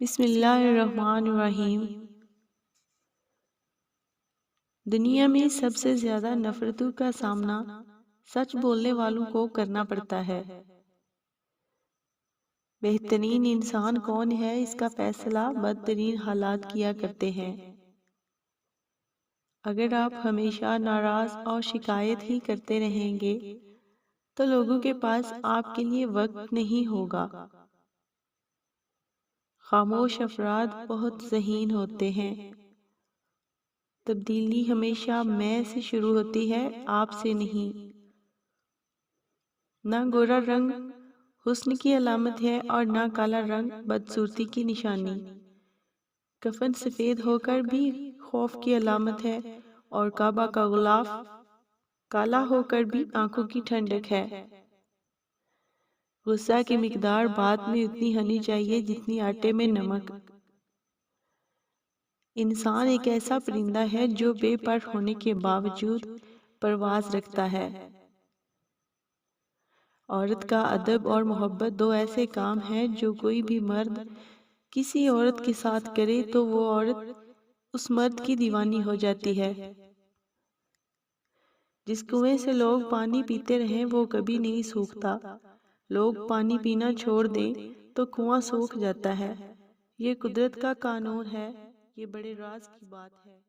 بسم اللہ الرحمن الرحیم۔ دنیا میں سب سے زیادہ نفرتوں کا سامنا سچ بولنے والوں کو کرنا پڑتا ہے۔ بہترین انسان کون ہے، اس کا فیصلہ بدترین حالات کیا کرتے ہیں۔ اگر آپ ہمیشہ ناراض اور شکایت ہی کرتے رہیں گے تو لوگوں کے پاس آپ کے لیے وقت نہیں ہوگا۔ خاموش افراد بہت ذہین ہوتے ہیں۔ تبدیلی ہمیشہ میں سے شروع ہوتی ہے، آپ سے نہیں۔ نہ گورا رنگ حسن کی علامت ہے اور نہ کالا رنگ بدصورتی کی نشانی۔ کفن سفید ہو کر بھی خوف کی علامت ہے اور کعبہ کا غلاف کالا ہو کر بھی آنکھوں کی ٹھنڈک ہے۔ غصہ کی مقدار بات میں اتنی ہونی چاہیے جتنی آٹے میں نمک۔ انسان ایک ایسا پرندہ ہے جو بے پر ہونے کے باوجود پرواز رکھتا ہے۔ عورت کا ادب اور محبت دو ایسے کام ہیں جو کوئی بھی مرد کسی عورت کے ساتھ کرے تو وہ عورت اس مرد کی دیوانی ہو جاتی ہے۔ جس کنویں سے لوگ پانی پیتے رہیں وہ کبھی نہیں سوکھتا۔ لوگ پانی پینا چھوڑ دیں تو کنواں سوکھ جاتا ہے۔ یہ قدرت کا قانون ہے، یہ بڑے راز کی بات ہے۔